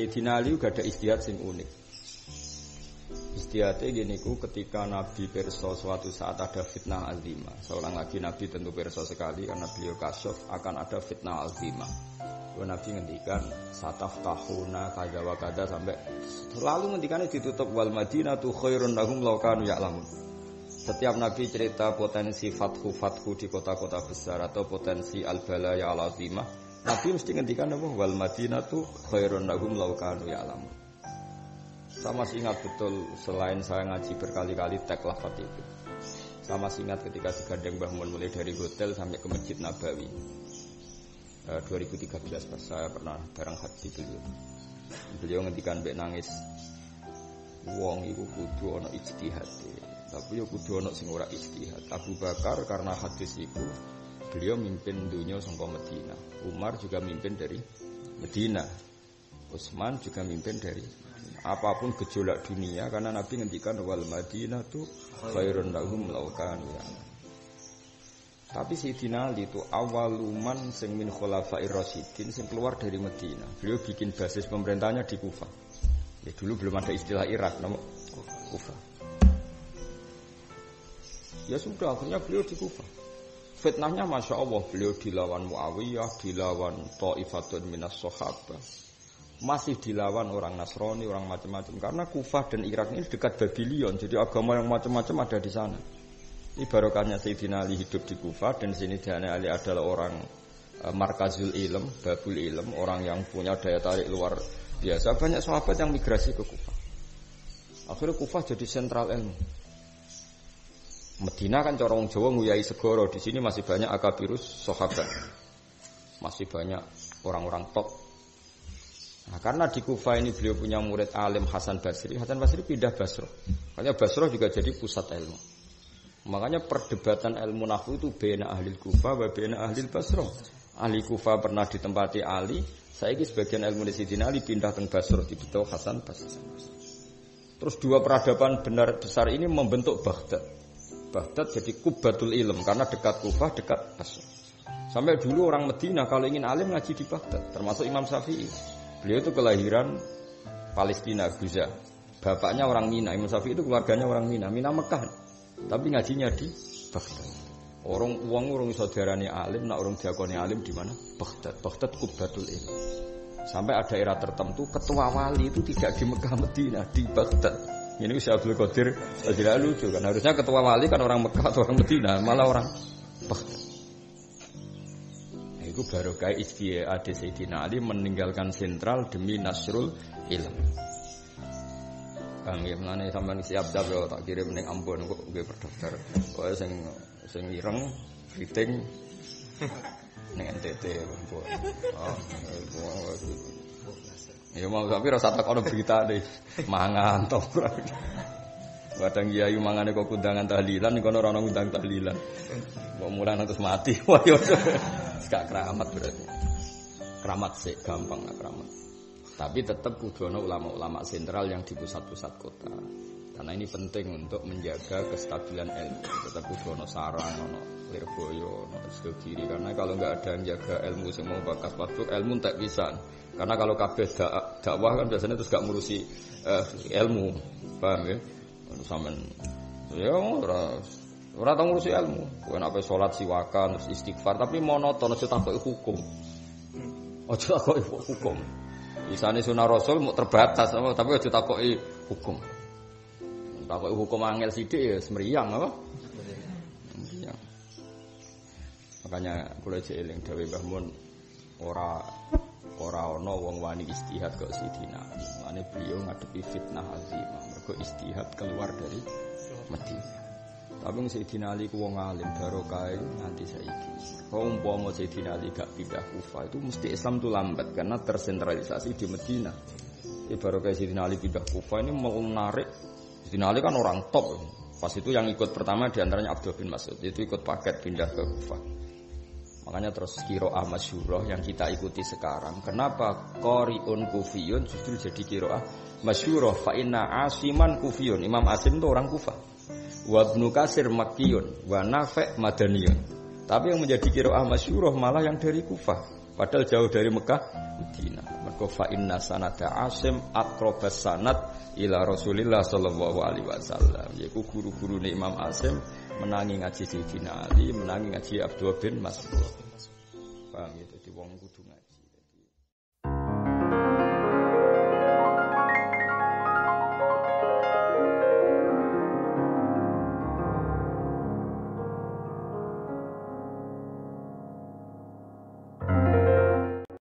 Sayyidina Ali juga ada istihad sing unik. Istihadnya gini ku ketika Nabi pirsa suatu saat ada fitnah azimah. Seorang lagi Nabi tentu pirsa sekali karena beliau kasyaf akan ada fitnah azimah. Nabi ngendikan sataf tahuna kada wa kada sampai selalu ngendikannya ditutup wal madinatu khairun lahum law kanu ya'lamun. Setiap Nabi cerita potensi fathu di kota-kota besar atau potensi al-balaya al-azimah, Nabi mesti ngendikan apa wal madinatu khairun lahum law kanu ya'lamun. Saya masih ingat betul selain saya ngaji berkali-kali teks lafaz itu. Saya masih ingat ketika digandeng Mbah Mun mulai dari hotel sampai ke Masjid Nabawi. 2013 pas saya pernah bareng haji beliau ngendikan mbek nangis wong iku kudu ana ijtihad tapi yo kudu ana sing ora ijtihad. Abu Bakar karena hadis iku beliau mimpin dunia saka Madinah, Umar juga mimpin dari Madinah, Utsman juga mimpin dari apapun gejolak dunia karena Nabi ngendikan wal Madinah tu khairun lahum law kanu ya'lamun. Tapi Sayyidina Ali itu awaluman sing min khulafair rasyidin sing keluar dari Madinah. Beliau bikin basis pemerintahnya di Kufah. Ya dulu belum ada istilah Irak, nama Kufah. Ya sudah, akhirnya beliau di Kufah. Fitnahnya Masya Allah, beliau dilawan Muawiyah, dilawan Ta'ifatun minas Sahabah. Masih dilawan orang Nasrani, orang macam-macam. Karena Kufah dan Irak ini dekat Babylon, jadi agama yang macam-macam ada di sana. Ini barokahnya Sayyidina Ali hidup di Kufah dan sini Sayyidina Ali adalah orang markazul ilm, babul ilm, orang yang punya daya tarik luar biasa. Banyak sahabat yang migrasi ke Kufah. Akhirnya Kufah jadi sentral ilmu. Madinah kan corong Jawa nguyai segoro, di sini masih banyak akabirus sahabat. Masih banyak orang-orang top. Nah, karena di Kufah ini beliau punya murid alim Hasan Basri. Hasan Basri pindah Basrah. Makanya Basrah juga jadi pusat ilmu. Makanya perdebatan ilmu nahwu itu baina ahli Kufah wa baina ahli Basrah. Ahli Kufah pernah ditempati Ali, saiki sebagian ilmu Sayyidina Ali pindah ke Basrah dibetul Hasan Basri. Terus dua peradaban benar besar ini membentuk Baghdad. Baghdad jadi kubatul ilm karena dekat Kufah, dekat Basrah. Sampai dulu orang Madinah kalau ingin alim ngaji di Baghdad, termasuk Imam Syafi'i. Beliau itu kelahiran Palestina, Guza. Bapaknya orang Mina, Imam Syafi'i itu keluarganya orang Mina, Mina Mekah. Tapi ngajinya di Baghdad. Orang iso diarani alim, nak orang diakoni alim di mana? Baghdad. Baghdad kubatul ilm. Sampai ada era tertentu ketua wali itu tidak di Mekah Madinah, di Baghdad. Ini Syekh Abdul Qadir tidak lucu kan. Harusnya ketua wali kan orang Mekah atau orang Madinah, malah orang Baghdad. Nah, itu barokah ijtihad Sayyidina Ali meninggalkan sentral demi nasrul ilm. Kang ya menane sampean siap-siap yo tak kirim ning Ambon kok nggih berdaftar. Kowe sing ireng fitting ning NTT Ambon. Ya mau tapi rasa tak ono berita deh. Mangan to. Kadang kiai mangane kok undangan tahlilan ning kono ora ono undang tahlilan. Kok mulan terus mati. Wah yo gak keramat berarti. Keramat sih gampang gak keramat. Tapi tetap kudu ana ulama-ulama sentral yang di pusat-pusat kota. Karena ini penting untuk menjaga kestabilan ilmu. Tetap kudu ana sarang, ana Lirboyo, ana Segiri. Karena kalau enggak ada yang jaga ilmu sing mau bakas waktu ilmu tak bisa. Karena kalau kabeh dakwah kan biasanya terus gak ngurusi ilmu. Paham ya? Sampeyan ya ora tau ngurusi ilmu. Kowe nek salat siwakan terus istighfar tapi monoton aja takoki hukum. Aja takoki hukum. Isane sunah Rasul mau terbatas apa tapi aja takoki hukum. Takoki hukum angel sithik ya semriyang apa? Semriyang. Makanya kula eling dawuh Mbah Mun ora ana wong wani istihad kok Sidina. Mane beliau ngadepi fitnah azimah. Mergo istihad keluar dari Madinah. Tapi Sayyidina Ali ku wong alim barokah nganti saiki. Kalau umpama Sayyidina Ali gak pindah Kufah itu mesti Islam itu lambat karena tersentralisasi di Madinah. Barokah Sayyidina Ali pindah Kufah ini mau menarik. Sayyidina Ali kan orang top. Pas itu yang ikut pertama diantaranya Abdul bin Mas'ud. Itu ikut paket pindah ke Kufah. Makanya terus qiraah masyhurah yang kita ikuti sekarang. Kenapa qari'un kufiyun justru jadi qiraah masyhurah? Fa inna Asiman kufiyun. Imam Asim itu orang Kufah. Wa Ibnu Katsir Makkiyun wa Nafi' Madaniyun. Tapi yang menjadi qiraah masyhurah malah yang dari Kufah. Padahal jauh dari Mekah, Madinah. Mergo fa inna sanada Asim aqrabas sanad ila Rasulillah sallallahu alaihi wasallam. Yaiku guru-gurune Imam Asim menangi ngaji Sayyidina Ali, menangi ngaji Abdullah bin Mas'ud. Paham ya, dadi wong kudu ngaji.